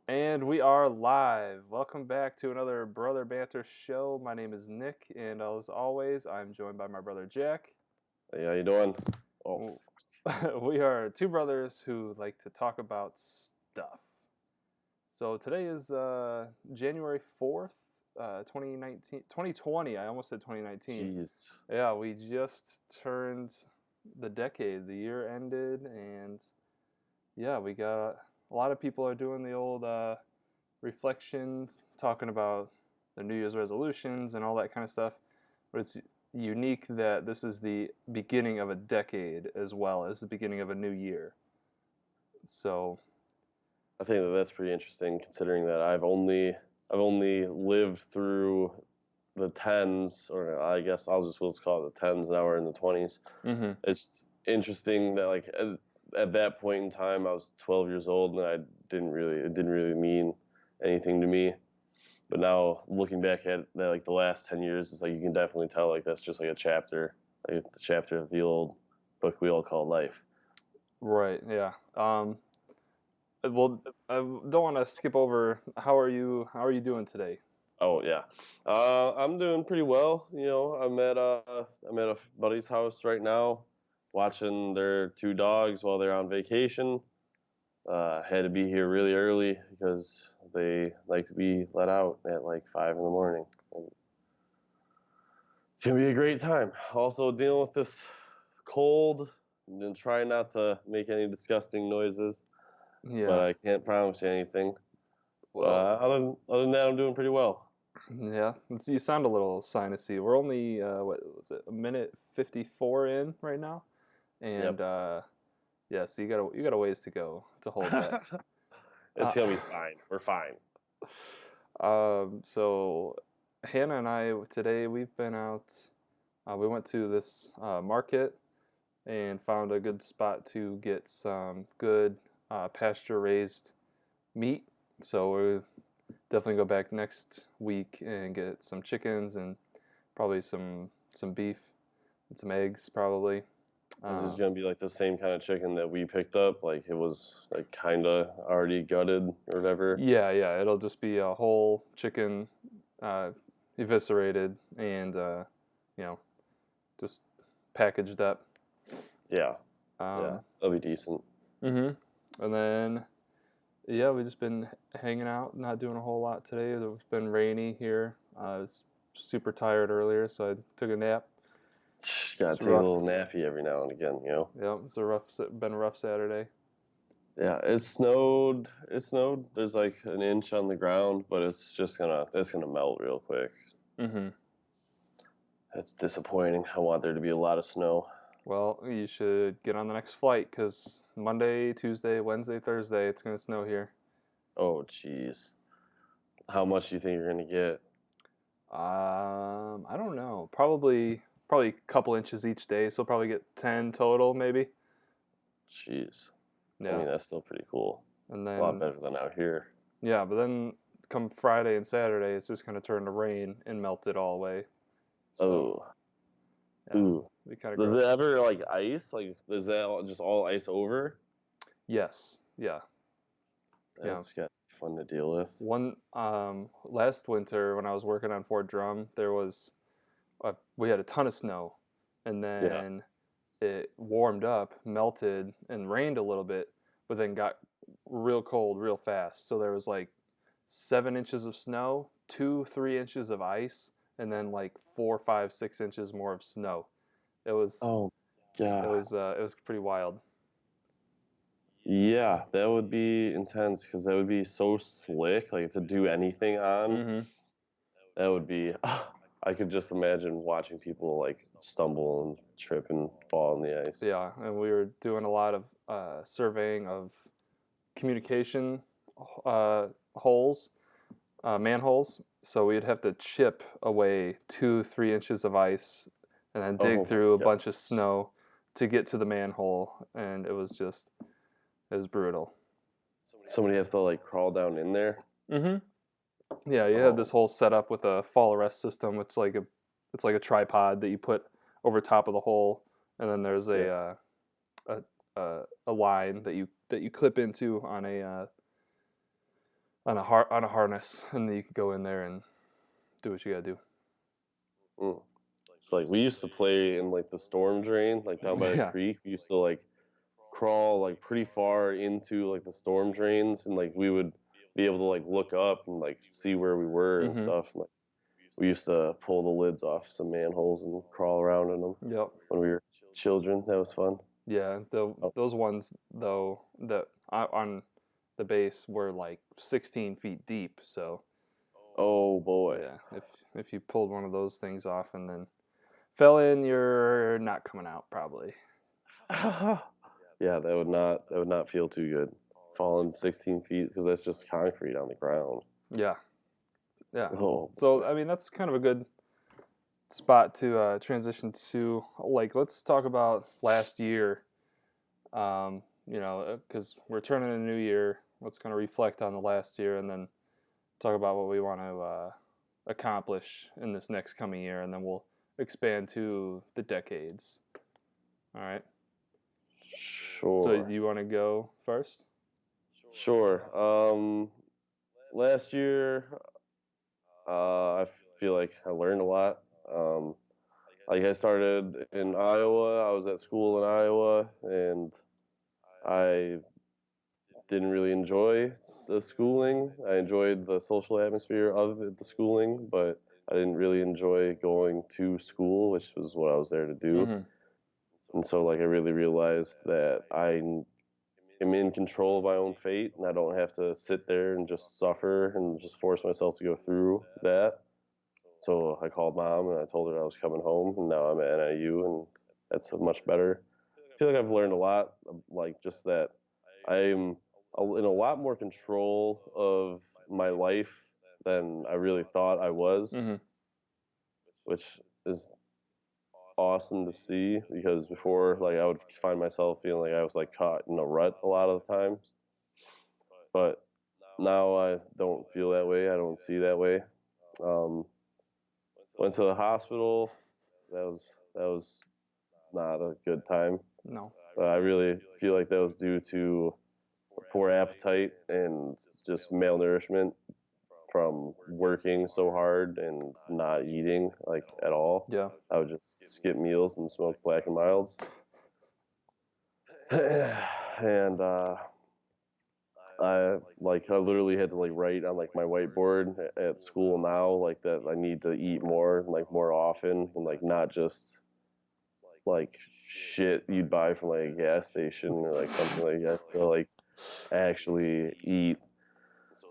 And we are live. Welcome back to another Brother Banter show. My name is Nick, and as always, I'm joined by my brother Jack. Hey, how you doing? Oh, W- We are two brothers who like to talk about stuff. So today is January 4th, 2019, 2020. I almost said 2019. jeez. Yeah, we just turned the decade. The year ended, and yeah, we got a lot of people are doing the old reflections, talking about their New Year's resolutions and all that kind of stuff. But it's unique that this is the beginning of a decade as well as the beginning of a new year. So, I think that's pretty interesting considering that I've only lived through the tens, or I guess let's call it the tens. Now we're in the 20s. hmm It's interesting that at that point in time I was 12 years old and it didn't really mean anything to me. But now looking back at that, like the last 10 years, it's like you can definitely tell like that's just like a chapter, like the chapter of the old book we all call life. right, yeah. Well, I don't want to skip over. How are you? How are you doing today? Oh yeah, I'm doing pretty well. I'm at a buddy's house right now, watching their two dogs while they're on vacation. Had to be here really early because they like to be let out at like 5 in the morning. And it's gonna be a great time. Also dealing with this cold and trying not to make any disgusting noises, but Yeah. I can't promise you anything. Well, Other than that, I'm doing pretty well. yeah. You sound a little sinusy. We're only what was it? A minute 54 in right now, and Yep. yeah. So you got a ways to go to hold that. It's gonna be Uh, fine. We're fine. so Hannah and I today we've been out. We went to this market and found a good spot to get some good pasture raised meat. So we'll definitely go back next week and get some chickens and probably some beef and some eggs probably. Is it Uh, gonna be like the same kind of chicken that we picked up? Like it was like kinda already gutted or whatever? yeah, yeah, it'll just be a whole chicken uh, eviscerated and you know just packaged up. Yeah. Yeah. Um, That'll be decent. and then yeah, we've just been hanging out, not doing a whole lot today. It's been rainy here. I was super tired earlier, so I took a nap. Gotta It's take a little rough. nappy every now and again. Yeah, it's been a rough Saturday. Yeah, it snowed. It snowed. There's like an inch on the ground, but it's gonna melt real quick. hmm It's disappointing. I want there to be a lot of snow. Well, you should get on the next flight because Monday, Tuesday, Wednesday, Thursday, it's gonna snow here. Oh jeez. How much do you think you're gonna get? I don't know. Probably a couple inches each day, so probably get 10 total, maybe. Jeez. I Yeah, mean, that's still pretty cool. and A lot then better than out here. yeah, but then come Friday and Saturday, it's just gonna turn to rain and melt it all away. So Oh, yeah, ooh. be kind of Does it gross. ever like ice? Like, is that just all ice over? Yes, yeah, yeah. That's got fun to deal with. One last winter when I was working on Fort Drum, we had a ton of snow, and Yeah. then it warmed up, melted, and rained a little bit, but then got real cold real fast. So there was like 7 inches of snow, 3 inches of ice, and then like 4, 5, 6 inches more of snow. It was Oh, God. it was pretty wild. Yeah, that would be intense because that would be so slick. Like to do anything on, hmm that would be. I could just imagine watching people like stumble and trip and fall in the ice. Yeah, and we were doing a lot of surveying of communication holes, manholes. So we'd have to chip away 2, 3 inches of ice and then dig Oh my through a bunch of gosh. snow to get to the manhole. And it was brutal. Somebody has to like crawl down in there. hmm Yeah, you have this Oh, whole setup with a fall arrest system, it's like a tripod that you put over top of the hole, and then there's yeah. a line that you clip into on on a harness, and then you could go in there and do what you gotta do. Mm. It's like we used to play in like the storm drain, like down by the Yeah. creek. We used to like crawl like pretty far into like the storm drains, and like we would be able to like look up and like see where we were and Mhm. stuff. And, like we used to pull the lids off some manholes and crawl around in them Yep. when we were children. That was fun. Yeah. Oh, Those ones though that on the base were like 16 feet deep. So oh boy. yeah, if you pulled one of those things off and then fell in, you're not coming out probably. Yeah, that would not feel too good. Falling 16 feet because that's just concrete on the ground. Yeah. Yeah. Oh So boy. I mean that's kind of a good spot to transition to. Like let's talk about last year. Because we're turning a new year. Let's kind of reflect on the last year and then talk about what we want to accomplish in this next coming year, and then we'll expand to the decades. All right. So Sure. you want to go first? Sure. Last year, I feel like I learned a lot. Like I started in Iowa. I was at school in Iowa, and I didn't really enjoy the schooling. I enjoyed the social atmosphere of the schooling, but I didn't really enjoy going to school, which was what I was there to do. Mm-hmm. And so, like, I really realized that am in control of my own fate, and I don't have to sit there and just suffer and just force myself to go through that. So I called mom and I told her I was coming home, and now I'm at NIU, and that's much better. I feel like I've learned a lot, like just that I'm in a lot more control of my life than I really thought I was, Mm-hmm. which is awesome to see because before, like, I would find myself feeling like I was like caught in a rut a lot of the times, but now I don't feel that way. I don't see that way. Um, Went to the hospital. That was not a good time. No. I really feel like that was due to poor appetite and just malnourishment from working so hard and not eating like at all. Yeah. I would just skip meals and smoke black and milds. And I literally had to like write on like my whiteboard at school now like that I need to eat more like more often and like not just like shit you'd buy from like a gas station or like something like that to like actually eat.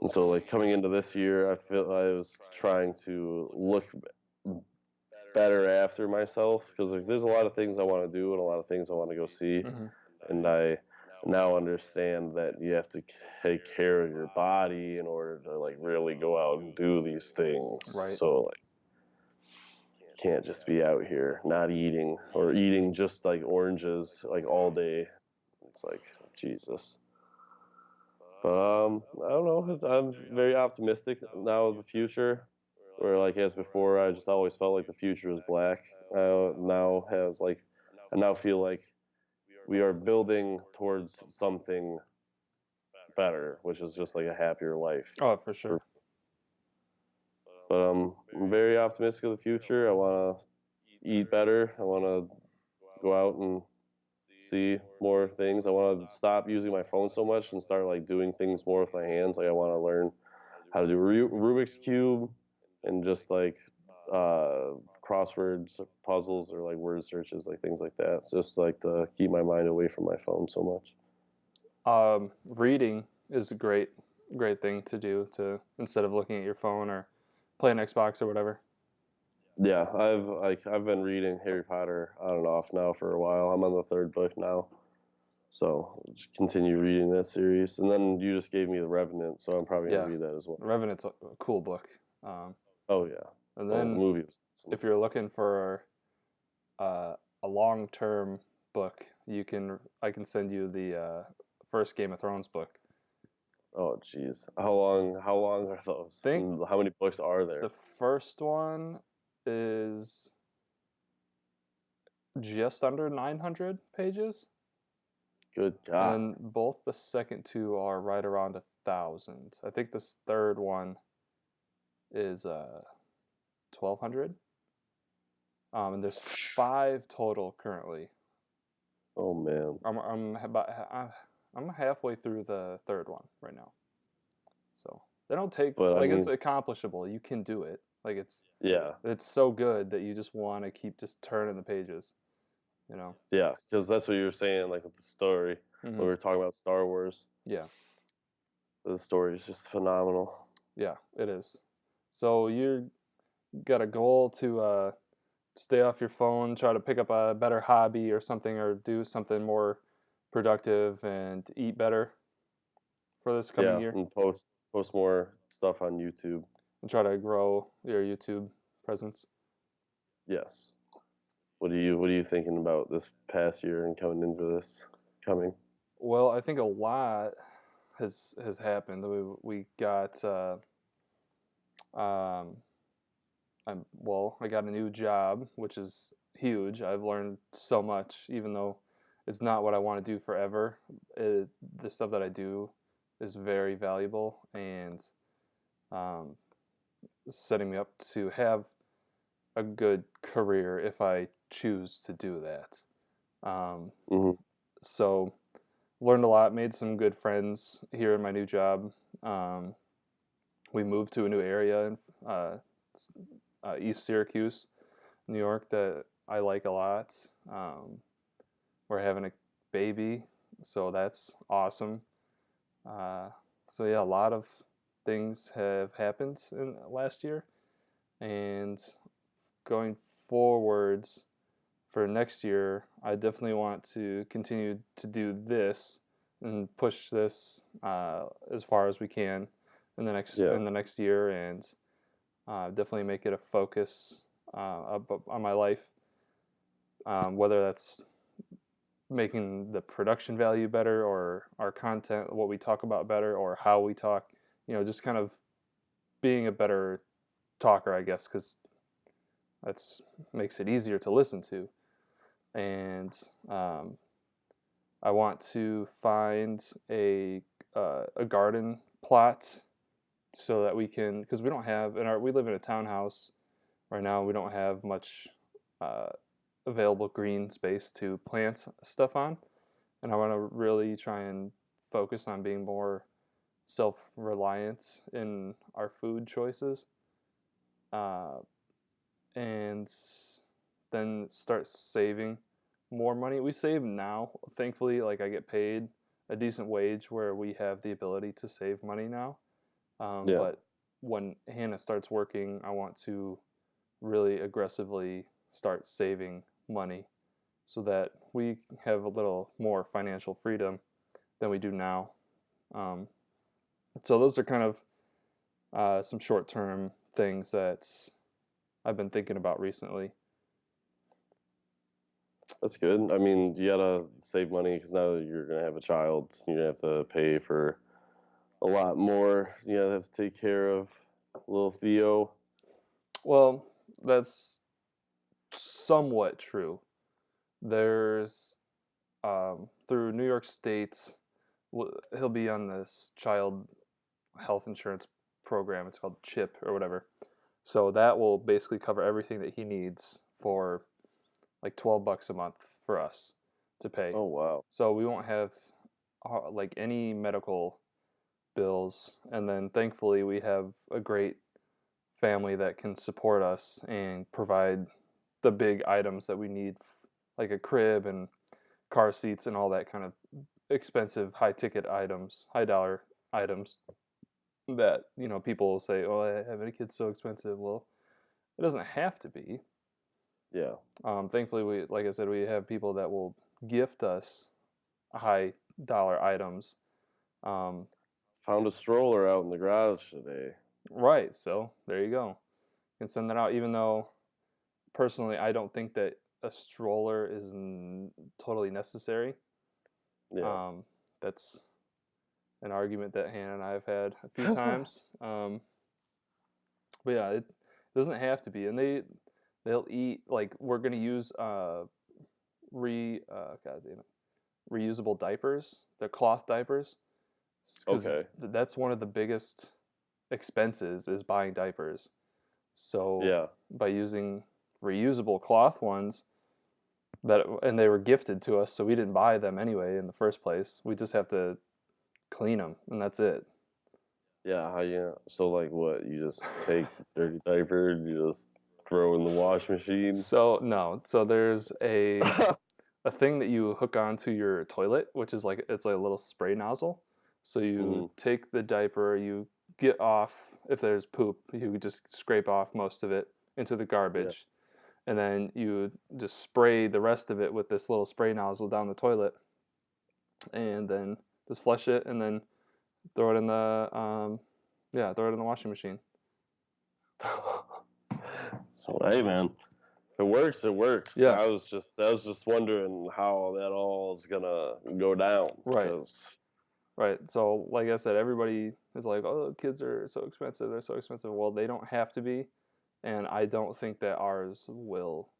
And so like coming into this year, I feel I was trying to look better after myself because like there's a lot of things I want to do and a lot of things I want to go see, Mm-hmm. and I now understand that you have to take care of your body in order to like really go out and do these things. Right. So like can't just be out here not eating or eating just like oranges like all day. It's like Jesus. I don't know. I'm very optimistic now of the future. Where like as before, I just always felt like the future was black. Now has like, I now feel like we are building towards something better, which is just like a happier life. Oh, for sure. But I'm very optimistic of the future. I want to eat better. I want to go out and see more things. I want to stop using my phone so much and start like doing things more with my hands. Like I want to learn how to do Rubik's cube and just like uh, crosswords, puzzles, or like word searches, like things like that. It's just like to keep my mind away from my phone so much. Reading is a great thing to do to instead of looking at your phone or playing Xbox or whatever. Yeah, I've been reading Harry Potter on and off now for a while. I'm on the third book now, so just continue reading that series. And then you just gave me The Revenant, so I'm probably gonna Yeah, read that as well. Revenant's a cool book. Um, Oh yeah. and Oh, the then movie was awesome. if you're looking for uh, a long term book, I can send you the first Game of Thrones book. Oh jeez. How long are those? Think And how many books are the there? first one is just under 900 pages, Good and God. then both the second two are right around thousand. I think this third one is 1,200. And there's five total currently. Oh man. I'm halfway through the third one right now. So they don't take But I like it's mean, accomplishable. You can do it. Like yeah, it's so good that you just want to keep just turning the pages. You know. yeah, because that's what you were saying, like with the story when Hmm. we were talking about Star Wars. Yeah. The story is just phenomenal. Yeah. It is. So you got a goal to stay off your phone, try to pick up a better hobby or something, or do something more productive and eat better for this coming Yeah, year, and post more stuff on YouTube. and try to grow your YouTube presence. Yes. What are you thinking about this past year and coming into this coming? Well, I think a lot has happened. We got um, I got a new job, which is huge. I've learned so much, even though it's not what I want to do forever. The stuff that I do is very valuable and um, setting me up to have a good career if I choose to do that. Hmm. So learned a lot, made some good friends here in my new job. Um, we moved to a new area in East Syracuse, New York, that I like a lot. Um, we're having a baby, so that's awesome. Uh, so yeah, a lot of things have happened in last year, and going forwards for next year, I definitely want to continue to do this and push this as far as we can Yeah. in the next year, and definitely make it a focus on my life. Whether that's making the production value better, or our content, what we talk about better, or how we talk. Just kind of being a better talker, I guess, because that's makes it easier to listen to. And I want to find a garden plot so that we can, because we don't have we live in a townhouse right now. We don't have much uh, available green space to plant stuff on, and I want to really try and focus on being more self-reliant in our food choices, uh, and then start saving more money. We save now, thankfully. Like I get paid a decent wage where we have the ability to save money now. Yeah. But when Hannah starts working, I want to really aggressively start saving money so that we have a little more financial freedom than we do now. Um, so those are kind of some short-term things that I've been thinking about recently. That's good. I mean, you gotta save money because now that you're gonna have a child, you're gonna have to pay for a lot more. You gotta have to take care of little Theo. Well, that's somewhat true. There's through New York State, he'll be on this child health insurance program. It's called CHIP or whatever. So that will basically cover everything that he needs for like $12 a month for us to pay. Oh wow. So we won't have like any medical bills, and then thankfully we have a great family that can support us and provide the big items that we need, like a crib and car seats and all that kind of expensive high ticket items, high dollar items that people will say, "Oh, having a kid's so expensive." Well, it doesn't have to be. Yeah. Thankfully, like I said, we have people that will gift us high dollar items. Um, Found a stroller out in the garage today. right. So there you go. You can send that out, even though personally I don't think that a stroller is totally necessary. Yeah. Um, that's an argument that Hannah and I have had a few times. But yeah, it doesn't have to be, and they'll eat, like we're gonna use God damn it, reusable diapers. They're cloth diapers, because Okay. that's one of the biggest expenses is buying diapers. So Yeah. by using reusable cloth ones and they were gifted to us, so we didn't buy them anyway in the first place. We just have to clean them, and that's it. Yeah, how you so, like, what, you just take dirty diaper and you just throw in the wash machine? So no, so there's a thing that you hook onto your toilet, which is like it's like a little spray nozzle. So you Mhm, take the diaper, you get off if there's poop, you just scrape off most of it into the yeah. garbage, and then you just spray the rest of it with this little spray nozzle down the toilet, and then just flush it, and then throw it in the yeah, throw it in the washing machine. So, hey, man, if it works, it works. Yeah, I was just wondering how that all is gonna go down, right. 'cause Right. So, like I said, everybody is like, "Oh, kids are so expensive. They're so expensive." Well, they don't have to be, and I don't think that ours will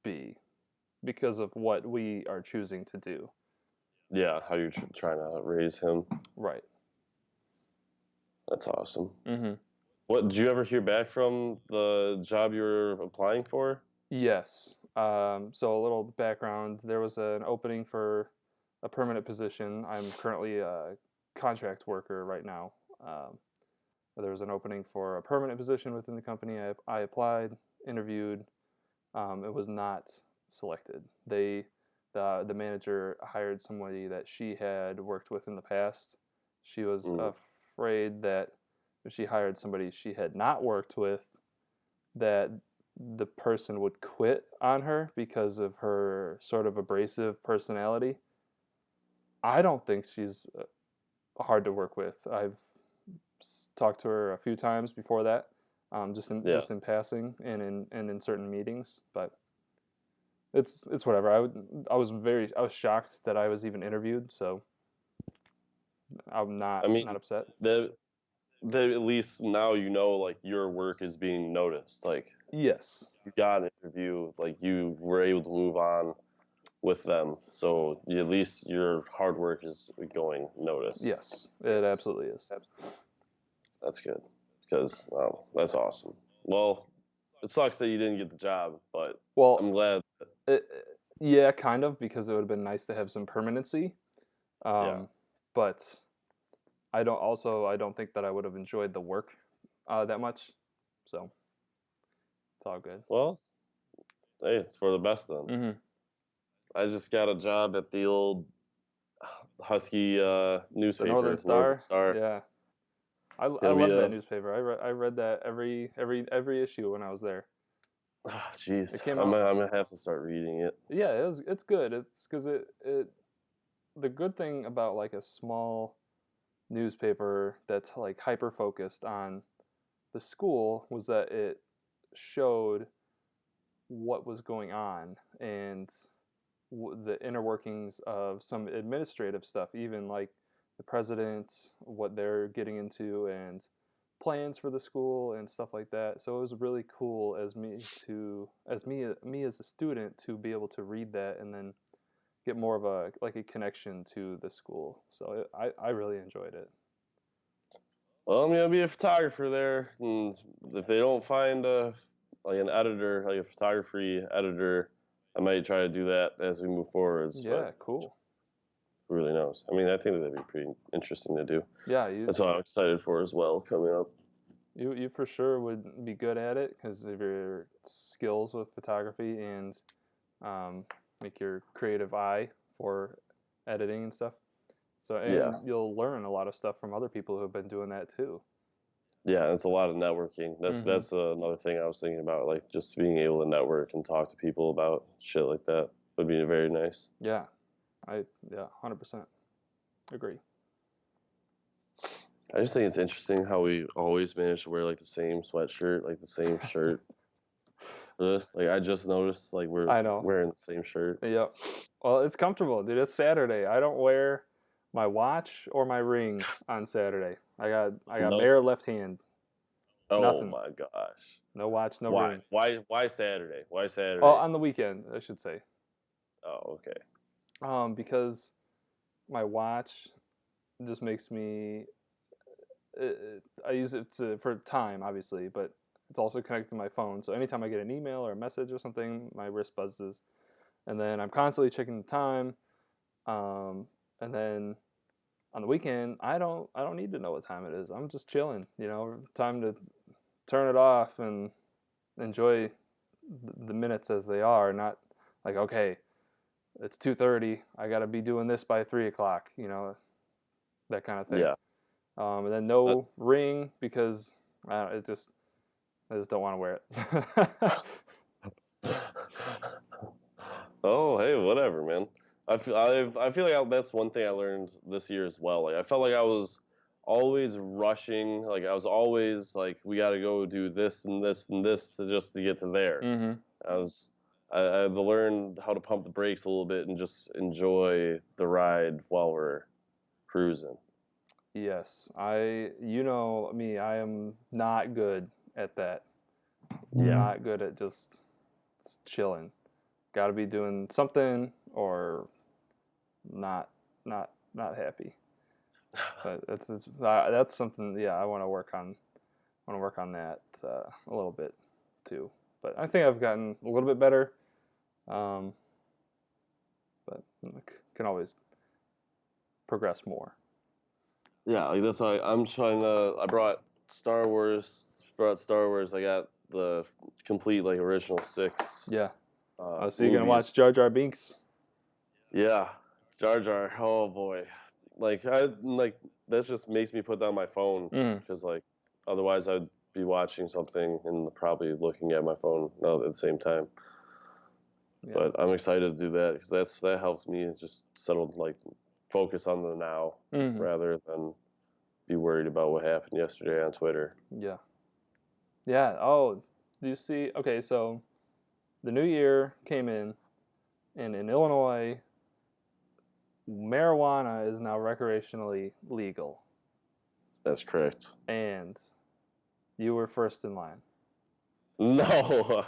be because of what we are choosing to do. yeah, how you're trying to raise him. Right. That's awesome. Mhm. What did you ever hear back from the job you were applying for? Yes. So a little background. There was an opening for a permanent position. I'm currently a contract worker right now. Um, there was an opening for a permanent position within the company. I applied, interviewed. It was not selected. The manager hired somebody that she had worked with in the past. She was Mm, afraid that if she hired somebody she had not worked with, that the person would quit on her because of her sort of abrasive personality. I don't think she's hard to work with. I've talked to her a few times before that, yeah. just in passing and in certain meetings, but it's whatever. I was shocked that I was even interviewed, so I'm I not mean, upset. that that at least now you know, like, your work is being noticed. Like, Yes. you got an interview, like, you were able to move on with them. So at least your hard work is going noticed. Yes. It absolutely is. That's good. Because, wow, that's awesome. Well, it sucks that you didn't get the job, but I'm Well, glad. it, yeah, kind of because it would have been nice to have some permanency. Yeah. Um, but I don't think that I would have enjoyed the work that much. So it's all good. Well, hey, it's for the best then. Hmm. I just got a job at the old Husky The Northern newspaper, Northern Star. Star. Yeah. I Gonna be love that a newspaper. I read that every issue when I was there. jeez. It came I'm out. gonna, I'm gonna have to start reading it. Yeah, it's good. It's because it the good thing about like a small newspaper that's like hyper focused on the school was that it showed what was going on and the inner workings of some administrative stuff, even like the president, what they're getting into, and plans for the school and stuff like that. So it was really cool as me as a student to be able to read that and then get more of a like a connection to the school. So I really enjoyed it. Well, I'm gonna be a photographer there, and if they don't find like an editor, like a photography editor, I might try to do that as we move forwards. But Yeah, cool. who really knows? I mean, I think that'd be pretty interesting to do. Yeah, you That's what I'm excited for as well coming up. you for sure would be good at it because of your skills with photography and um, like your creative eye for editing and stuff. So Yeah, and you'll learn a lot of stuff from other people who have been doing that too. yeah, it's a lot of networking. That's Hmm. that's another thing I was thinking about, like just being able to network and talk to people about shit like that would be very nice. Yeah, yeah, 100% agree. I just think it's interesting how we always manage to wear like the same sweatshirt, like the same shirt for this. Like I just noticed like we're I know. wearing the same shirt. Yep. Well, it's comfortable, dude. It's Saturday. I don't wear my watch or my ring on Saturday. I got No. bare left hand. Oh Nothing. my gosh. No watch, no Why? ring. Why Saturday? Why Oh, Saturday? on the weekend, I should say. Oh, okay. Because my watch just makes me. I use it for time, obviously, but it's also connected to my phone. So anytime I get an email or a message or something, my wrist buzzes, and then I'm constantly checking the time. And then on the weekend, I don't need to know what time it is. I'm just chilling. Time to turn it off and enjoy the minutes as they are. Not like, okay, it's 2:30. I got to be doing this by 3 o'clock. That kind of thing. Yeah. And then Uh, no ring because I just don't want to wear it. oh, hey, whatever, man. I feel like that's one thing I learned this year as well. Like I felt like I was always rushing. Like I was always like, we got to go do this and this and this just to get to there. hmm I was I learned how to pump the brakes a little bit and just enjoy the ride while we're cruising. Yes, you know me, I am not good at that. Yeah. Not good at just chilling. Got to be doing something or not, not happy. But that's something. Yeah, I want to work on. I want to work on that a little bit too. But I think I've gotten a little bit better. Um, but can always progress more. Yeah, like that's why I'm trying to. I brought Star Wars. Brought Star Wars. I got the complete like original six Yeah. So you're gonna watch movies. Jar Jar Binks? Yeah, Jar Jar. Oh boy, like that just makes me put down my phone Mm. because like otherwise I'd be watching something and probably looking at my phone at the same time. Yeah. But I'm excited to do that because that helps me just settle like focus on the now hmm rather than be worried about what happened yesterday on Twitter. Yeah. Yeah. Oh, do you see? Okay, so the new year came in, and in Illinois, marijuana is now recreationally legal, That's correct. and you were first in line. No,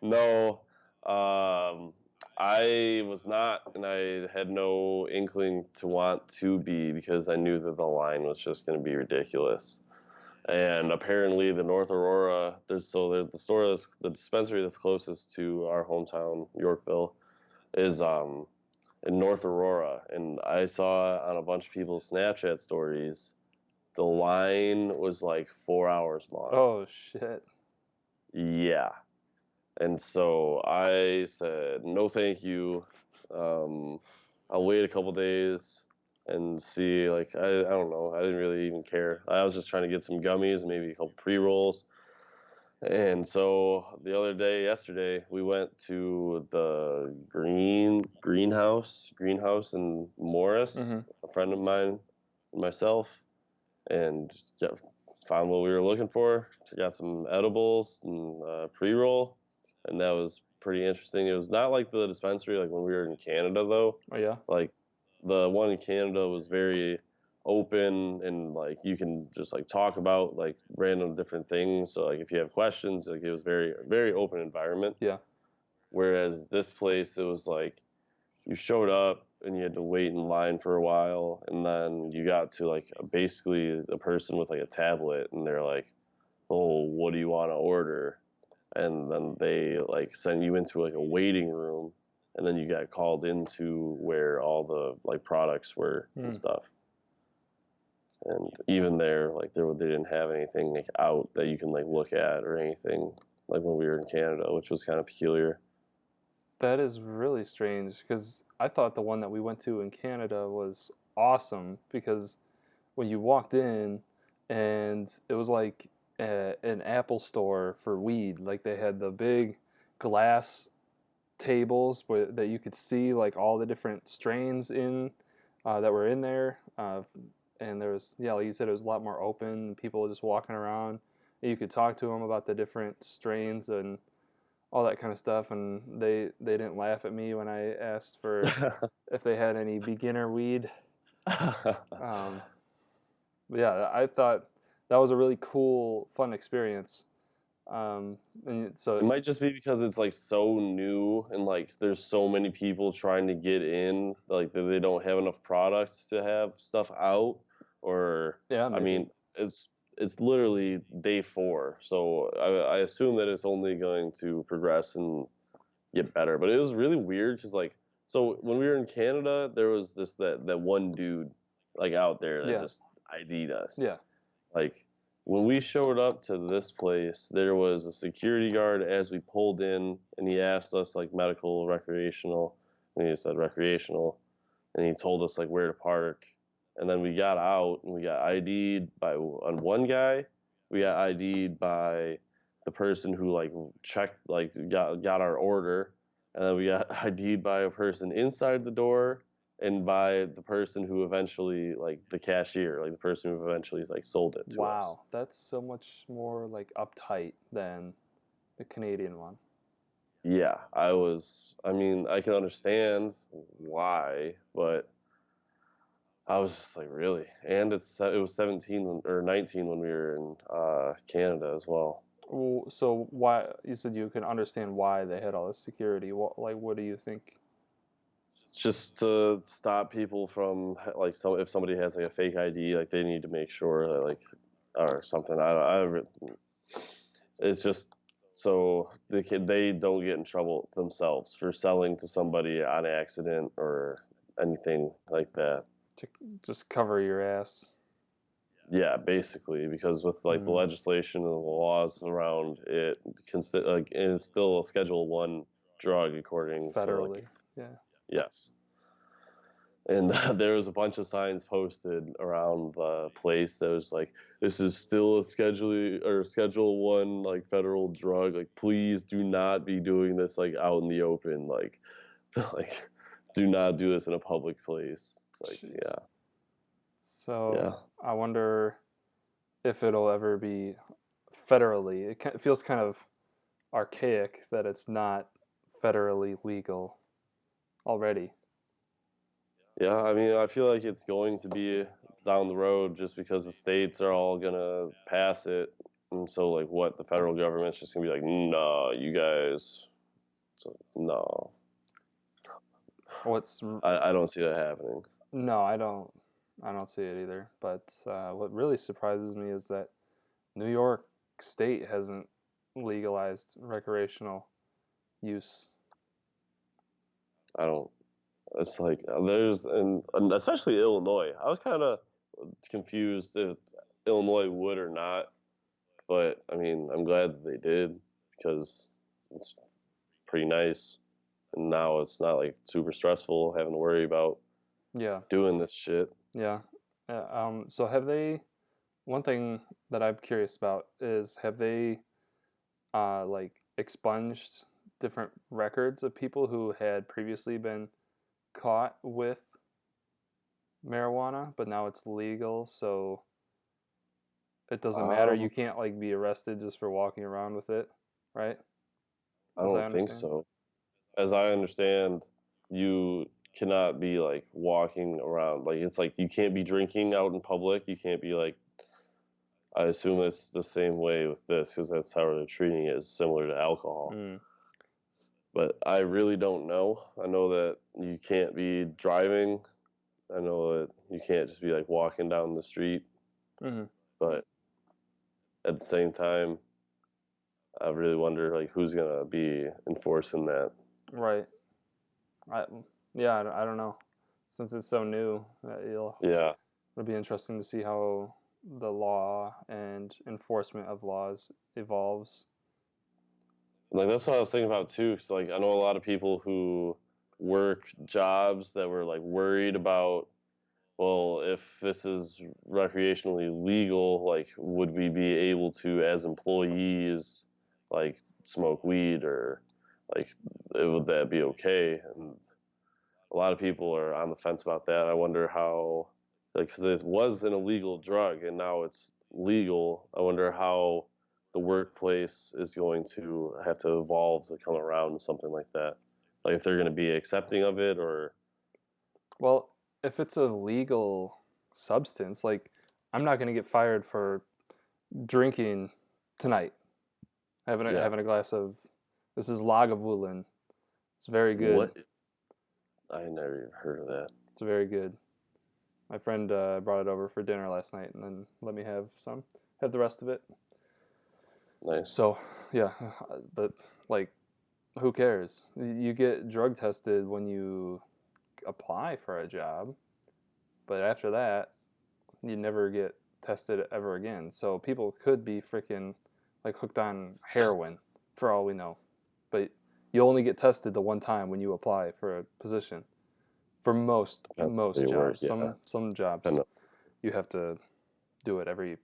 no. Um, I was not, and I had no inkling to want to be because I knew that the line was just going to be ridiculous. And apparently, the North Aurora, there's the store that's the dispensary that's closest to our hometown, Yorkville, is in North Aurora, and I saw on a bunch of people's Snapchat stories, the line was like 4 hours long. Oh shit. Yeah. And so I said, no, thank you. Um, I'll wait a couple days and see. Like, I don't know. I didn't really even care. I was just trying to get some gummies, maybe a couple pre rolls. And so the other day, yesterday, we went to the greenhouse in Morris, hmm a friend of mine and myself, and yeah, found what we were looking for. Got some edibles and pre-roll, and that was pretty interesting. It was not like the dispensary like when we were in Canada though. Oh yeah. Like the one in Canada was very open and like you can just like talk about like random different things. So like if you have questions, like it was very open environment. Yeah. Whereas this place, it was like you showed up and you had to wait in line for a while, and then you got to like basically a person with like a tablet, and they're like, "Oh, what do you want to order?" And then they like send you into like a waiting room, and then you got called into where all the like products were and Mm. stuff. And even there, like they didn't have anything like out that you can like look at or anything like when we were in Canada, which was kind of peculiar. That is really strange because I thought the one that we went to in Canada was awesome because when you walked in and it was like an Apple store for weed. Like they had the big glass tables that you could see like all the different strains in that were in there. And there was, yeah, like you said, it was a lot more open. People just walking around. And you could talk to them about the different strains and all that kind of stuff. And they didn't laugh at me when I asked for if they had any beginner weed. Um, but yeah, I thought that was a really cool, fun experience. And It so might just be because it's like so new and like there's so many people trying to get in, like that they don't have enough products to have stuff out. Or yeah, I maybe. mean, it's literally day four, so I assume that it's only going to progress and get better. But it was really weird because like so when we were in Canada, there was that one dude like out there that Yeah, just ID'd us. yeah. Like when we showed up to this place, there was a security guard as we pulled in, and he asked us like medical, recreational, and he said recreational, and he told us like where to park. And then we got out and we got ID'd by on one guy. We got ID'd by the person who like checked like got our order, and then we got ID'd by a person inside the door and by the person who eventually like the cashier, like the person who eventually like sold it to us. Wow, that's so much more like uptight than the Canadian one. Yeah, I was. I mean, I can understand why, but I was just like, really? And it was 17 or 19 when we were in Canada as well. So why you said you can understand why they had all this security? What do you think? Just to stop people from like if somebody has like a fake ID, like they need to make sure that like or something. It's just so they don't get in trouble themselves for selling to somebody on accident or anything like that. To just cover your ass? Yeah, basically, because with like the Mm, legislation and the laws around it, like it is still a Schedule One drug according to like federally, yeah. yes. And there was a bunch of signs posted around the place that was like, "This is still a Schedule One like federal drug. Like, please do not be doing this like out in the open. Like, like, do not do this in a public place." It's like, Jeez. yeah, yeah. So I wonder if it'll ever be federally. It feels kind of archaic that it's not federally legal already. Yeah, I mean, I feel like it's going to be down the road just because the states are all gonna pass it, and so like, what the federal government's just gonna be like, no, you guys, so, no, What's I don't see that happening. No, I don't. I don't see it either. But what really surprises me is that New York State hasn't legalized recreational use. I don't. It's like there's and especially Illinois. I was kind of confused if Illinois would or not, but I mean, I'm glad that they did because it's pretty nice, and now it's not like super stressful having to worry about Yeah, doing this shit. yeah. So have they? One thing that I'm curious about is have they like expunged different records of people who had previously been caught with marijuana, but now it's legal, so it doesn't matter. You Um, can't like be arrested just for walking around with it, right? I As I don't think understand. so. As I understand, you cannot be like walking around like it's like you can't be drinking out in public. You can't be like I assume it's the same way with this because that's how they're treating it is similar to alcohol. Mm. But I really don't know. I know that you can't be driving. I know that you can't just be like walking down the street. Hmm. But at the same time, I really wonder like who's gonna be enforcing that. Right. I yeah. I don't know. Since it's so new, Yeah, it'll be interesting to see how the law and enforcement of laws evolves. like that's what I was thinking about too. Cause like I know a lot of people who work jobs that were like worried about, well, if this is recreationally legal, like would we be able to as employees like smoke weed or like would that be okay? And a lot of people are on the fence about that. I wonder how, like, because it was an illegal drug and now it's legal. I wonder how the workplace is going to have to evolve to come around to something like that. Like, if they're going to be accepting of it or, Well, if it's a legal substance, like I'm not going to get fired for drinking tonight. Yeah. Having a glass of this is Lagavulin. It's very good. What? I never even heard of that. It's very good. My friend brought it over for dinner last night, and then let me have some. Have the rest of it. Nice. So yeah, but like, who cares? You get drug tested when you apply for a job, but after that, you never get tested ever again. So people could be freaking like hooked on heroin for all we know. But you only get tested the one time when you apply for a position. For Depends where most you work. jobs, Yeah. some jobs Depend- you have to do it every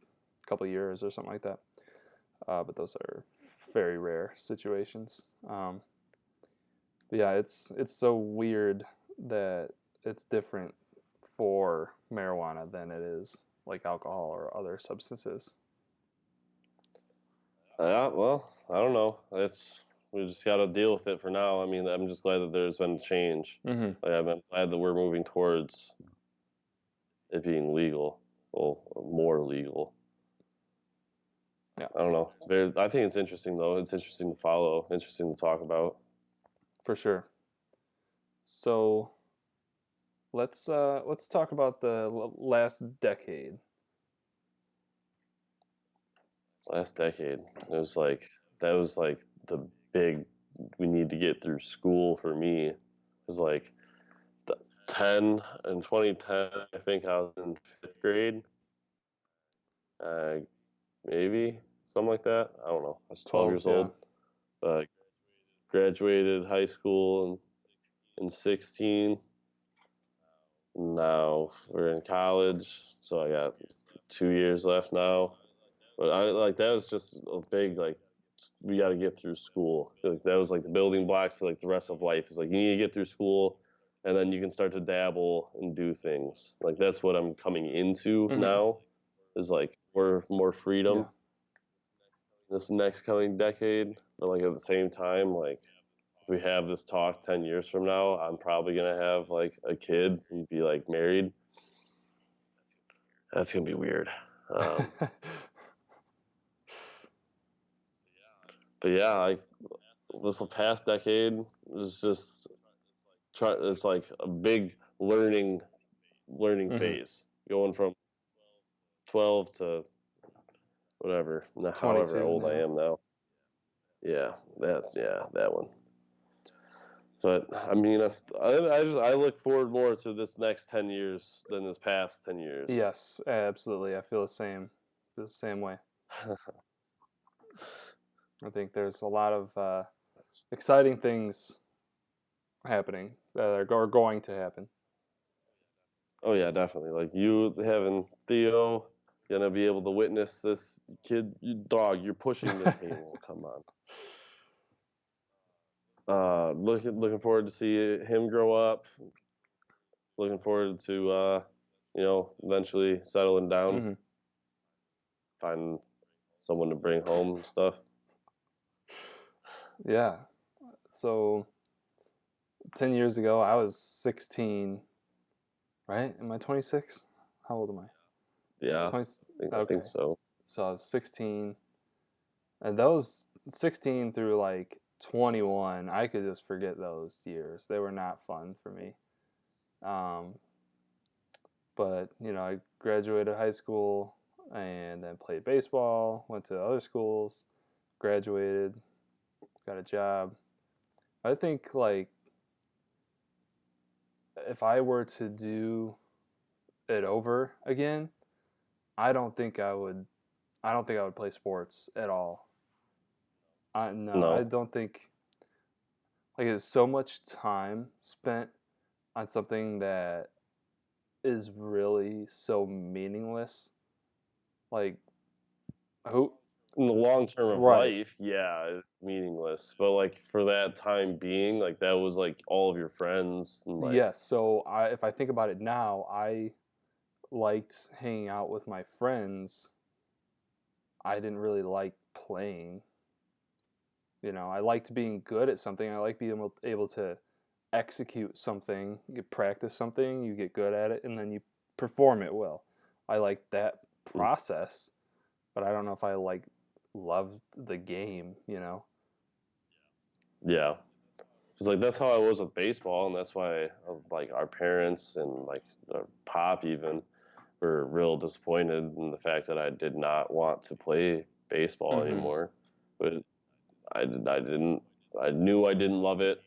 couple of years or something like that. But those are very rare situations. But yeah, it's so weird that it's different for marijuana than it is like alcohol or other substances. Yeah. Well, I don't know. It's we just got to deal with it for now. I mean, I'm just glad that there's been change. Mm-hmm. Like, I'm glad that we're moving towards it being legal, well, more legal. Yeah, I don't know. I think it's interesting though. It's interesting to follow. Interesting to talk about. for sure. So let's talk about the last decade. Last decade, it was like that was like the big. We need to get through school for me. It was like 10 in 2010. I think I was in fifth grade. Uh, maybe something like that. I don't know. I was 12 12, years yeah. old. Uh, Graduated high school in 16. Now we're in college, so I got 2 years left now. But I like that was just a big like we got to get through school. Like that was like the building blocks to like the rest of life. Is like you need to get through school, and then you can start to dabble and do things. Like that's what I'm coming into Mm-hmm. now. Is like more Yeah. freedom this next coming decade. But like at the same time, like if we have this talk 10 years from now, I'm probably gonna have like a kid and be like married. That's gonna be weird. Um, but yeah, like this past decade was just it's like a big learning Mm-hmm. phase, going from 12 to whatever, however 22 old I now. am now. Yeah, that one. But I mean, I look forward more to this next 10 years than this past 10 years. Yes, absolutely. I feel the same. Feel the same way. I think there's a lot of exciting things happening that are going to happen. Oh yeah, definitely. Like you having Theo gonna be able to witness this kid, you dog. You're pushing the table. Come on. Looking forward to see him grow up. Looking forward to eventually settling down, Mm-hmm. find someone to bring home and stuff. Yeah. So 10 years ago, I was 16, right? Am I 26? How old am I? Yeah, 20. I think Okay. so. So I was 16. And those 16 through like 21, I could just forget those years. They were not fun for me. Um, but, I graduated high school and then played baseball, went to other schools, graduated, got a job. I think like if I were to do it over again, I don't think I would I don't think I would play sports at all. No, I No, don't think like it's so much time spent on something that is really so meaningless. Like who in the long term of right. life, yeah, it's meaningless. But like for that time being, like that was like all of your friends and like Yes, so if I think about it now, I liked hanging out with my friends. I didn't really like playing. I liked being good at something. I like being able to execute something. You practice something, you get good at it, and then you perform it well. I like that mm, process, but I don't know if I like loved the game, you know. Yeah. Because like that's how I was with baseball, and that's why like our parents and like our pop even were real disappointed in the fact that I did not want to play baseball Mhm. anymore. But I didn't. I knew I didn't love it.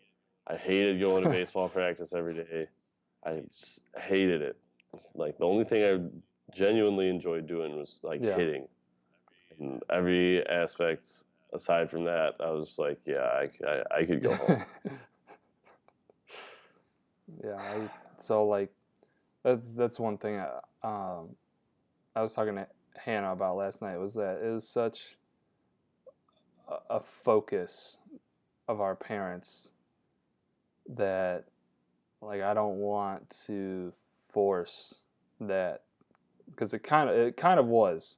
I hated going to baseball practice every day. I just hated it. It's like the only thing I genuinely enjoyed doing was like Yeah. hitting, and every aspect aside from that, I was like, yeah, I could go home. Yeah, so like that's one thing I was talking to Hannah about last night was that it was such a focus of our parents that like I don't want to force that because it kind of was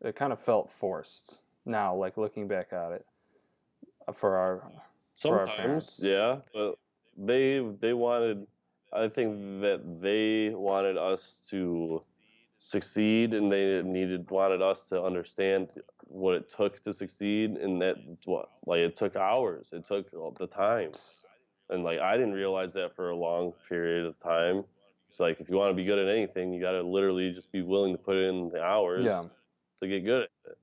it kind of felt forced now like looking back at it for our Sometimes, parents. yeah, but they wanted. I think that they wanted us to succeed, and they wanted us to understand what it took to succeed, and that what like it took hours, it took all the time, and like I didn't realize that for a long period of time. It's like if you want to be good at anything, you got to literally just be willing to put in the Yeah. hours to get good at it.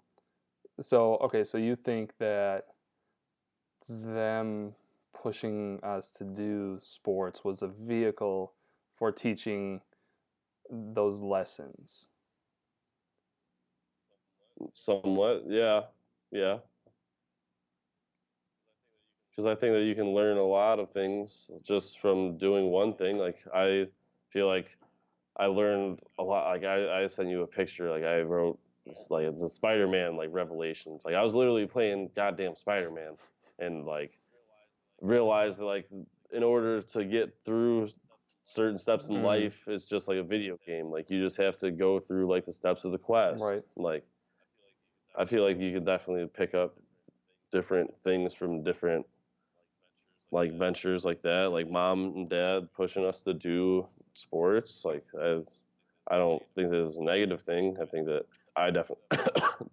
So okay, so you think that them pushing us to do sports was a vehicle for teaching those lessons. Somewhat, yeah, yeah. Because I think that you can learn a lot of things just from doing one thing. Like I feel like I learned a lot. Like I sent you a picture. Like I wrote like the Spider-Man like revelations. Like I was literally playing goddamn Spider-Man, and like realized that like in order to get through certain steps in Mhm. life, it's just like a video game. Like you just have to go through like the steps of the Right. quest. Like I feel like you could definitely pick up different things from different like ventures like that, like mom and dad pushing us to do sports. Like I don't think that it's a negative thing. I think that I definitely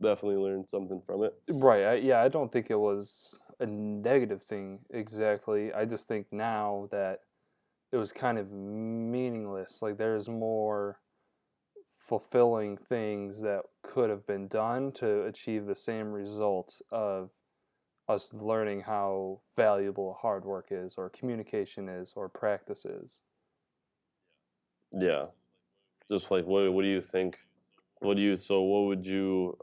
definitely learned something from it. Right. Yeah, I don't think it was a negative thing exactly. I just think now that it was kind of meaningless. Like there's more fulfilling things that could have been done to achieve the same results of us learning how valuable hard work is or communication is or practice is. Yeah, just like what do you think? What do you so what would you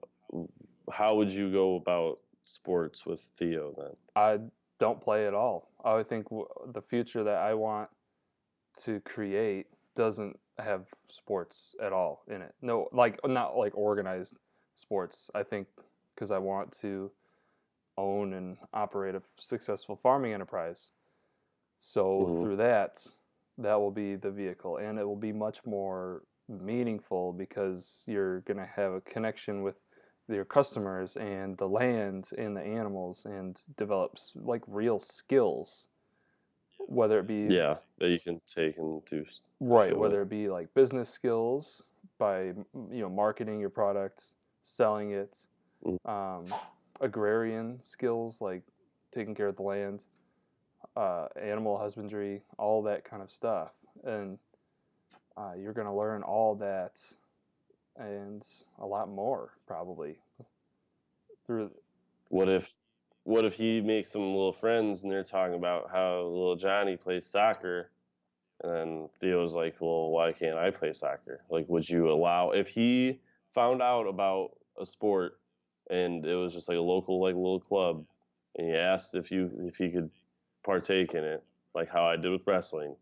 how would you go about sports with Theo then? I don't play at all. I would think the future that I want to create doesn't have sports at all in it. No, like not like organized sports. I think because I want to own and operate a successful farming enterprise. So Hmm. through that, that will be the vehicle, and it will be much more meaningful because you're gonna have a connection with your customers and the land and the animals and develops like real skills, whether it be Yeah, that you can take and do right, shit with. whether it be like business skills by marketing your products, selling it, Mm. um, agrarian skills like taking care of the land, animal husbandry, all that kind of stuff, and you're going to learn all that and a lot more probably through. What if what if he makes some little friends and they're talking about how little Johnny plays soccer, and then Theo's like, "Well, why can't I play soccer?" Like, would you allow if he found out about a sport and it was just like a local like little club, and he asked if he could partake in it, like how I did with wrestling?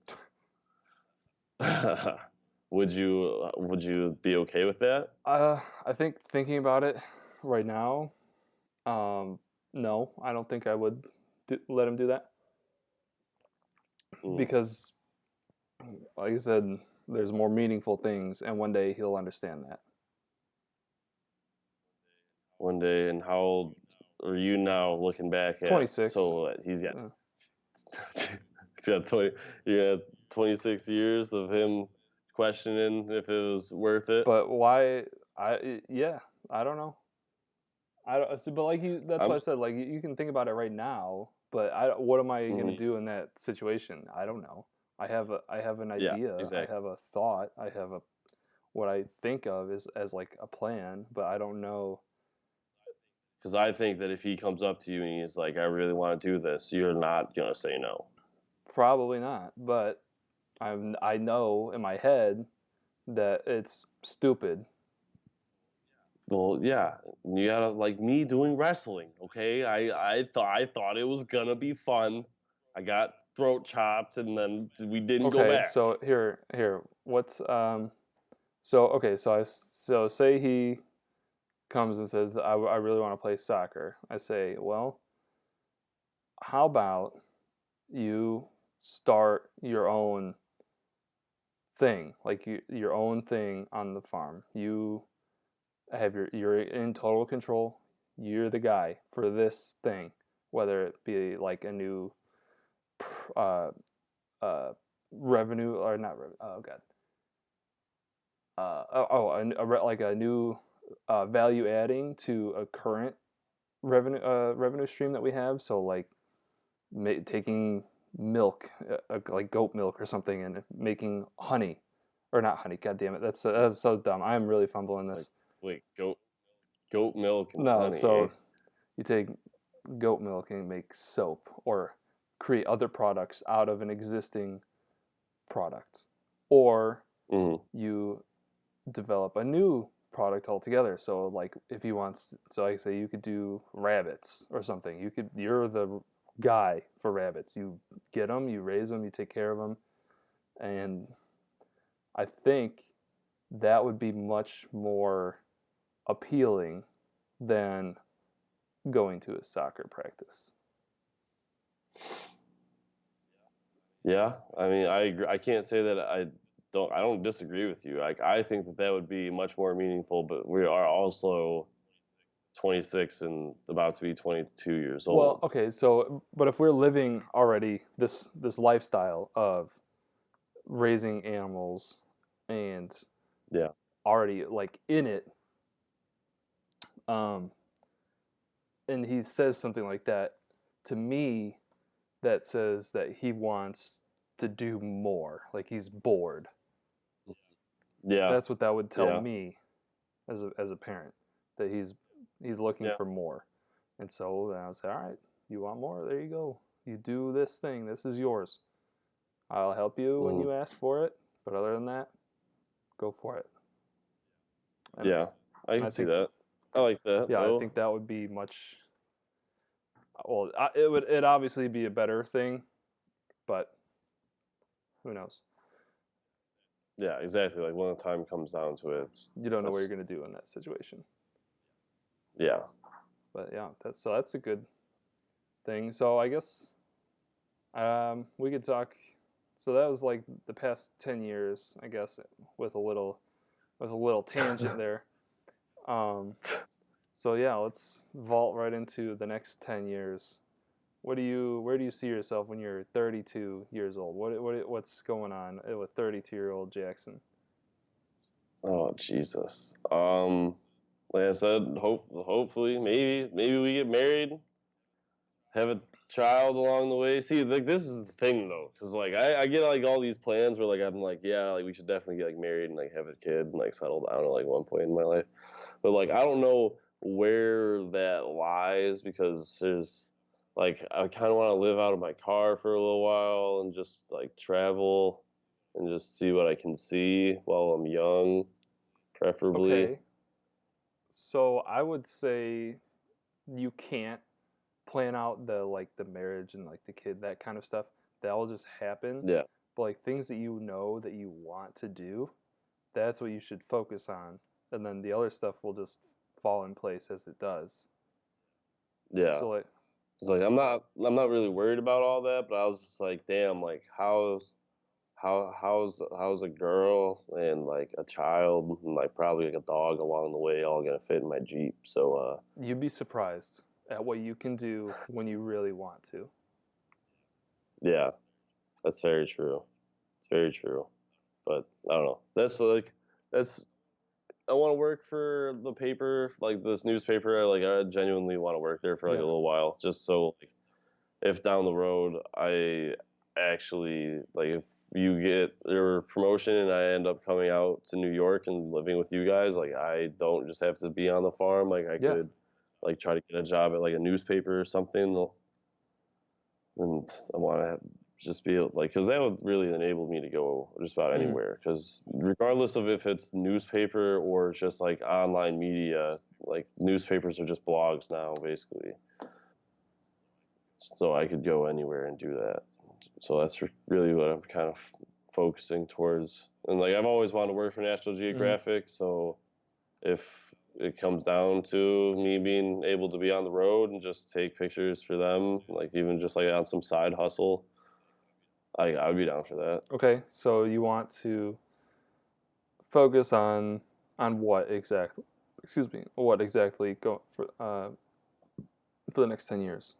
Would you be okay with that? I think thinking about it right now, um, no, I don't think I would let him do that Mm. because, like I said, there's more meaningful things, and one day he'll understand that. One day, and how old are you now? Looking back at 26. so he's got uh, he's got 20. You got 26 years of him questioning if it was worth it. but why? Yeah, I don't know. I don't see, but like you, that's I'm why I said like you can think about it right now, but I what am I gonna mhm, do in that situation? I don't know. I have an yeah, idea, I exactly. have a thought, I have a what I think of as like a plan, but I don't know. Because I think that if he comes up to you and he's like, "I really want to do this," you're not gonna say no. Probably not, but I know in my head that it's stupid. Well, yeah, you gotta like me doing wrestling. Okay, I thought it was gonna be fun. I got throat chopped, and then we didn't go Okay, back. so here, what's so okay, so say he comes and says I really want to play soccer. I say, well, how about you start your own thing, like your own thing on the farm. You have you're in total control. You're the guy for this thing, whether it be like a new uh uh revenue or not revenue. Oh god. Like a new value adding to a current revenue stream that we have. So like taking milk, like goat milk or something, and making honey, or not honey. God damn it, that's so dumb. I am really fumbling It's like, this. wait, goat milk and No, honey, eh? so you take goat milk and make soap, or create other products out of an existing product, or Hmm. you develop a new product altogether. So like if he wants, so like say you could do rabbits or something. You're the guy for rabbits. You get them, you raise them, you take care of them, and I think that would be much more appealing than going to a soccer practice. Yeah, I mean, I agree. I can't say that I don't disagree with you. Like, I think that that would be much more meaningful. But we are also 26 and about to be 22 years Well, old. okay, so but if we're living already this lifestyle of raising animals and Yeah, already like in it, um, and he says something like that to me, that says that he wants to do more, like he's bored. yeah, That's what that would tell yeah, me as a parent, that he's looking yeah. for more. And so then I would say, all right, you want more? There you go. You do this thing. This is yours. I'll help you when Mhm. you ask for it, but other than that, go for it. And Yeah, I and can I see think, that. I like that yeah, I though. think that would be much. Well, it obviously be a better thing, but who knows? Yeah, exactly. Like when the time comes down to it, You don't know what you're that's gonna do in that situation. yeah, But yeah, that's a good thing. So I guess we could talk. So that was like the past 10 years, I guess, with a little tangent there. Um, so yeah, let's vault right into the next 10 years. Where do you see yourself when you're 32 years old? What's going on with 32-year-old Jackson? oh Jesus. Like I said, hopefully, maybe we get married, have a child along the way. See, like this is the thing though, because like I get like all these plans where like I'm like, yeah, like we should definitely get like married and like have a kid and like settle down at like one point in my life. But like I don't know where that lies because there's like I kind of want to live out of my car for a little while and just like travel and just see what I can see while I'm young, preferably. Okay, so I would say you can't plan out the marriage and like the kid, that kind of stuff. That will just happen. Yeah, But like things that you know that you want to do, that's what you should focus on, and then the other stuff will just fall in place as it does. yeah. So like, It's like I'm not really worried about all that, but I was just like, damn, like how's a girl and like a child and like probably like a dog along the way all gonna fit in my Jeep. So you'd be surprised at what you can do when you really want to. yeah, that's very true. It's very true. But I don't know. That's like that's I want to work for the paper, like this newspaper. Like I genuinely want to work there for like a Yeah. little while, just so like if down the road I actually like if you get your promotion and I end up coming out to New York and living with you guys, like I don't just have to be on the farm. Like I Yeah. could like try to get a job at like a newspaper or something. And I want to just be able, like, because that would really enable me to go just about Mhm. anywhere. Because regardless of if it's newspaper or just like online media, like newspapers are just blogs now, basically. So I could go anywhere and do that. So that's really what I'm kind of focusing towards. And like I've always wanted to work for National Mhm. Geographic, so if it comes down to me being able to be on the road and just take pictures for them, like even just like on some side hustle, I'd be down for that. Okay. So you want to focus on what exactly? Excuse me. What exactly go for the next 10 years?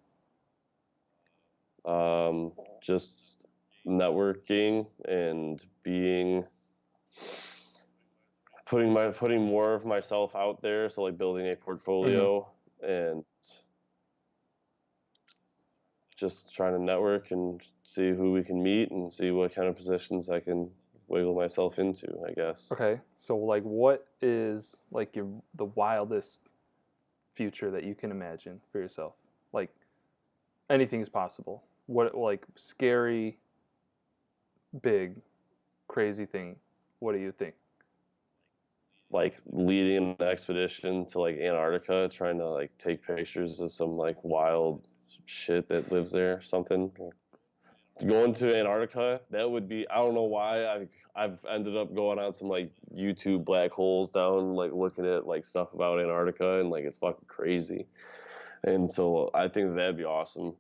Just networking and being putting more of myself out there. So like building a Mhm. portfolio and just trying to network and see who we can meet and see what kind of positions I can wiggle myself into, I guess. Okay. So like, what is like the wildest future that you can imagine for yourself? Like anything is possible. What like scary, big, crazy thing? What do you think? Like leading an expedition to like Antarctica, trying to like take pictures of some like wild shit that lives there, something. Going to Antarctica, that would be. I don't know why I've ended up going on some like YouTube black holes down, like looking at like stuff about Antarctica, and like it's fucking crazy. And so I think that'd be awesome.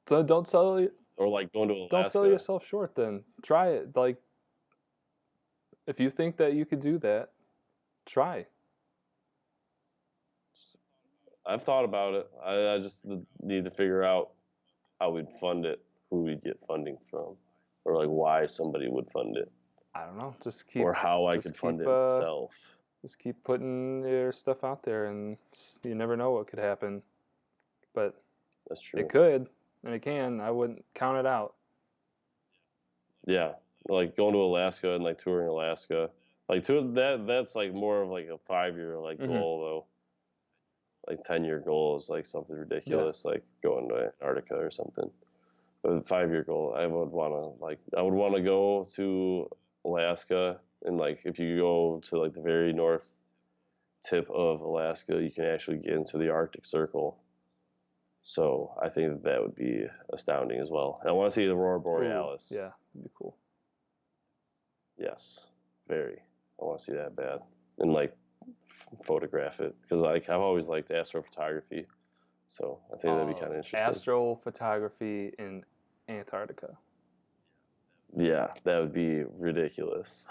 So Or like going to don't sell Alaska. yourself short. Then try it. Like if you think that you could do that, try. I've thought about it. I just need to figure out how we'd fund it, who we'd get funding from, or like why somebody would fund it, I don't know. or how I Just could fund keep, it myself. just keep putting your stuff out there, and you never know what could happen. But That's it true. could, and it can. I wouldn't count it out. Yeah, like going to Alaska and like touring Alaska, like to that's like more of like a 5 year like Hmm. goal though. Like 10 year goal is like something Yeah. ridiculous, like going to Antarctica or something. But a 5 year goal, I would want to go to Alaska and like if you go to like the very north tip of Alaska, you can actually get into the Arctic Circle. So I think that would be astounding as well. And I want to see the aurora Ooh, borealis. yeah, that'd be cool. Yes, very. I want to see that bad and like photograph it because like I've always liked astrophotography, so I think that'd be kind of interesting. Astrophotography in Antarctica. Yeah, that would be ridiculous.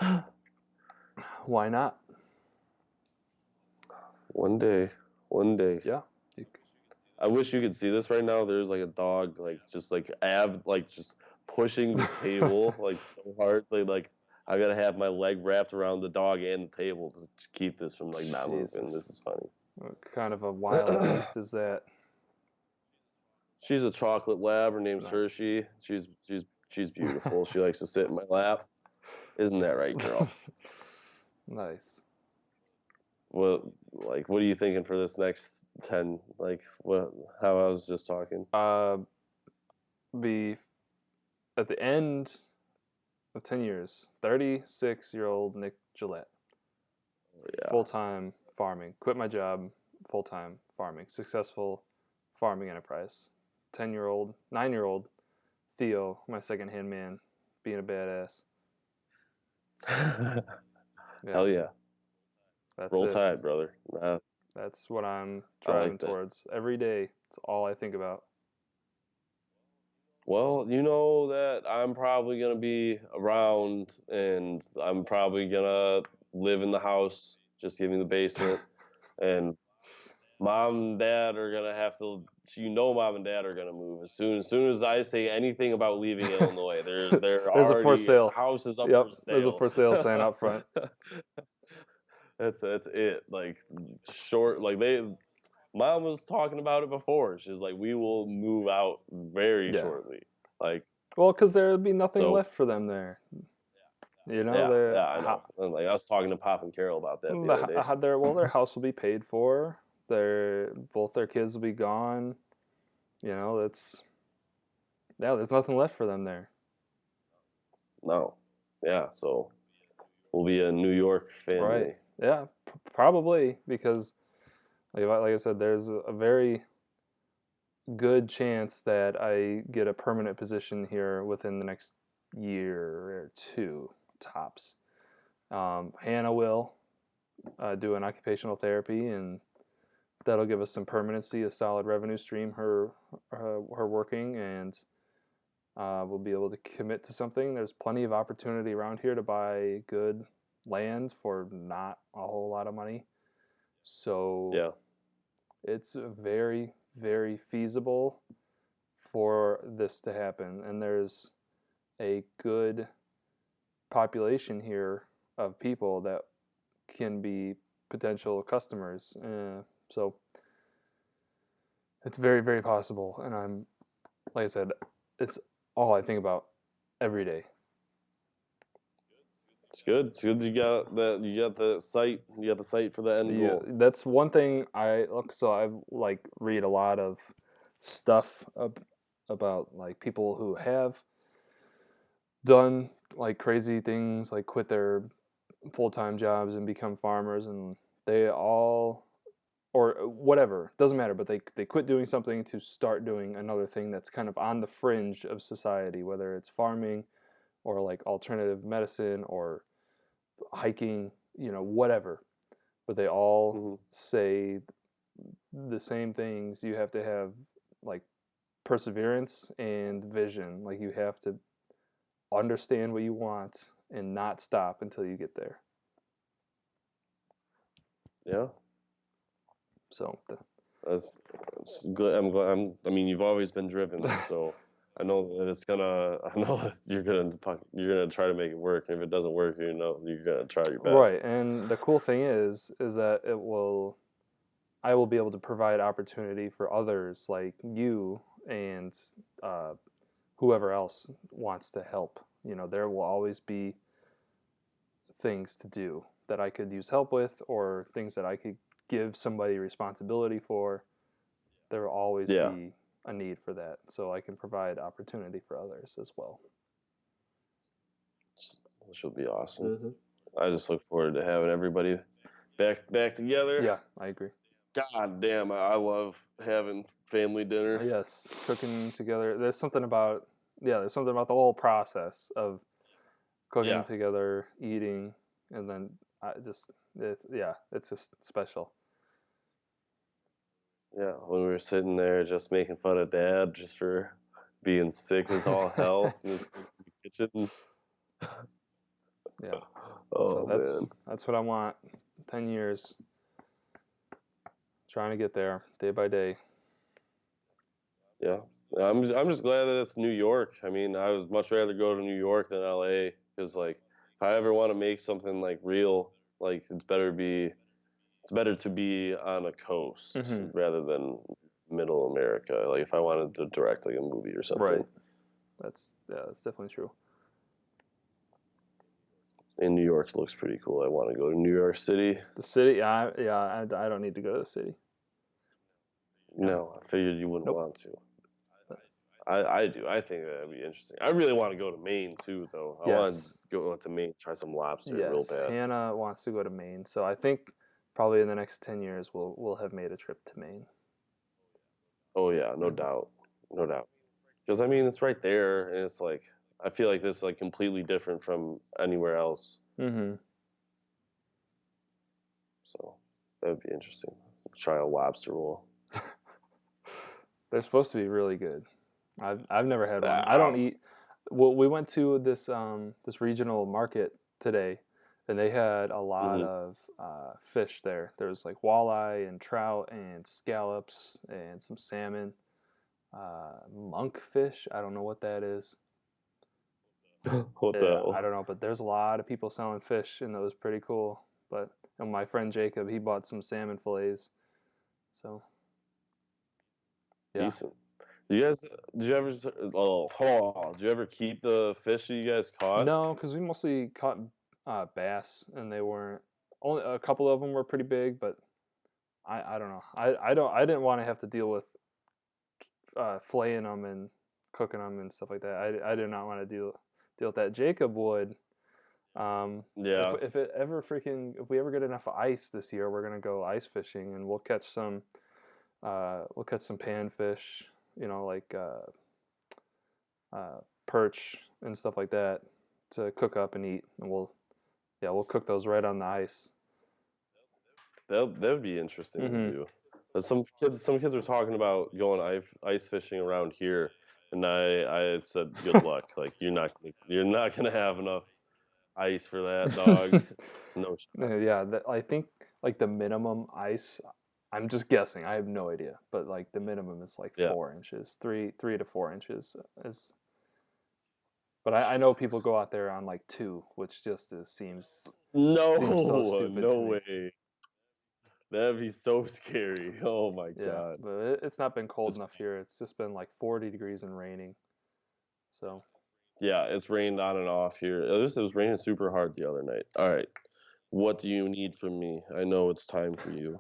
Why not? One day, one day. Yeah. You, I wish you could see this right now. There's like a dog, like just like like just pushing this table like so hard. Like I gotta have my leg wrapped around the dog and the table to keep this from like not moving. Jesus. This is funny. What kind of a wild beast is that? She's a chocolate lab. Her name's Nice. Hershey. She's beautiful. She likes to sit in my lap. Isn't that right, girl? Nice. What are you thinking for this next 10? Like what how I was just talking. Uh, be at the end of 10 years, 36-year-old Nick Gillette, Yeah. full time farming, quit my job, full time farming, successful farming enterprise. 10-year-old, 9-year-old Theo, my second hand man, being a badass. Yeah, Hell yeah. that's Roll it. Tide, brother. That's what I'm I driving like that. towards every day. It's all I think about. Well, you know that I'm probably gonna be around, and I'm probably gonna live in the house, just give me the basement, and mom and dad are gonna have to. Mom and dad are gonna move as soon as I say anything about leaving Illinois. They're There's a for already the sale. house is up Yep, for there's a sale. for sale sign up front. That's it. Like short. Like mom was talking about it before. She's like, we will move out very Yeah. shortly. Like Well, because there would be nothing so. left for them there. You know, Yeah, the yeah, I know. And, like I was talking to Pop and Carol about that the other day. their house will be paid for. Both their kids will be gone. You know, that's yeah. There's nothing left for them there. No, yeah. So we'll be a New York Right. family. Yeah. Probably because like I said, there's a very good chance that I get a permanent position here within the next year or two tops. Hannah will do an occupational therapy, and that'll give us some permanency, a solid revenue stream. Her working, and we'll be able to commit to something. There's plenty of opportunity around here to buy good land for not a whole lot of money. So Yeah, it's very, very feasible for this to happen. And there's a good population here of people that can be potential customers. So it's very, very possible. And like I said, it's all I think about every day. it's good. It's good you got that. You got the site. You got the site for the end Yeah, goal. that's one thing I look. So I like read a lot of stuff about like people who have done like crazy things, like quit their full-time jobs and become farmers, and they all or whatever doesn't matter, but they quit doing something to start doing another thing that's kind of on the fringe of society, whether it's farming or like alternative medicine or hiking, whatever. But they all Hmm. say the same things. You have to have like perseverance and vision. Like you have to understand what you want and not stop until you get there. Yeah, So, that's good. I'm glad. I mean, you've always been driven, so I know that it's gonna. I know that you're gonna try to make it work. And if it doesn't work, you know, you're gonna try your best. right. And the cool thing is that I will be able to provide opportunity for others like you and uh, whoever else wants to help. There will always be things to do that I could use help with or things that I could give somebody responsibility for. There will always Yeah, be a need for that. So I can provide opportunity for others as well. which will be awesome. Hmm. I just look forward to having everybody back together. Yeah, I agree. God damn, I love having family dinner. Yes, cooking together. There's something about the whole process of cooking Yeah, together, eating, and then it's just special. yeah. When we were sitting there just making fun of Dad just for being sick as all hell, just in the kitchen. Yeah. So Oh man, that's what I want. 10 years, trying to get there day by day. yeah. I'm just glad that it's New York. I mean, I would much rather go to New York than LA because like if I ever want to make something like real, like it's better to be on a coast Hmm. rather than middle America. Like if I wanted to direct like a movie or something. Right. That's definitely true. And New York looks pretty cool. I want to go to New York City. The city, I don't need to go to the city. No, No, I figured you wouldn't nope. want to. I do. I think that'd be interesting. I really want to go to Maine too, though. I want to Yes, go to Maine, try some lobster real yes. bad. Hannah wants to go to Maine, so I think probably in the next 10 years we'll have made a trip to Maine. Oh yeah, no Hmm. doubt, no doubt. Because I mean, it's right there, and it's like I feel like this is like completely different from anywhere else. Hmm. So that would be interesting. Try a lobster roll. They're supposed to be really good. I've never had one. I don't Ah, eat. Well, we went to this regional market today, and they had a lot mm-hmm. of fish there. There was like walleye and trout and scallops and some salmon, monkfish. I don't know what that is. What the Yeah, I hell? don't know, but there's a lot of people selling fish, and that was pretty cool. But And my friend Jacob, he bought some salmon fillets. So yeah. Decent. Do you guys? Did you ever? Did you ever keep the fish that you guys caught? No, because we mostly caught bass, and they weren't. Only a couple of them were pretty big, but I don't know. I didn't want to have to deal with flaying them and cooking them and stuff like that. I did not want to deal with that. Jacob would. Yeah. If it ever freaking if we ever get enough ice this year, we're gonna go ice fishing and we'll catch some panfish, like perch and stuff like that to cook up and eat, and we'll cook those right on the ice. That would be interesting to Hmm. do. But some kids are talking about going ice fishing around here, and I said good luck. Like you're not gonna have enough ice for that dog. No shot. Yeah, I think like the minimum ice. I'm just guessing. I have no idea, but like the minimum is like Yeah. 4 inches, three to 4 inches is. But I know people Jesus. go out there on like two, which just seems so No, stupid to no me. way. That'd be so scary. Oh my Yeah, god. but it's not been cold Just enough here. It's just been like 40 degrees and raining. So, yeah, it's rained on and off here. It was raining super hard the other night. All right. What do you need from me? I know it's time for you.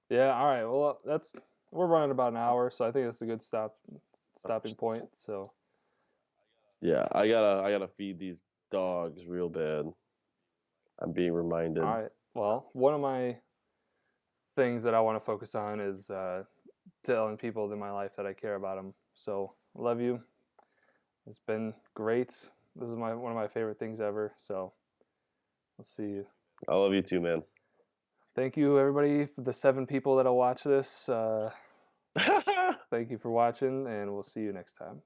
yeah, all right. Well, we're running about an hour, so I think that's a good stopping point. So, Yeah, I gotta feed these dogs real bad. I'm being all reminded. right. Well, one of my things that I want to focus on is telling people in my life that I care about them. So, I love you. It's been great. This is one of my favorite things ever. So, we'll see you. I love you too, man. Thank you, everybody, for the 7 people that'll watch this. Thank you for watching, and we'll see you next time.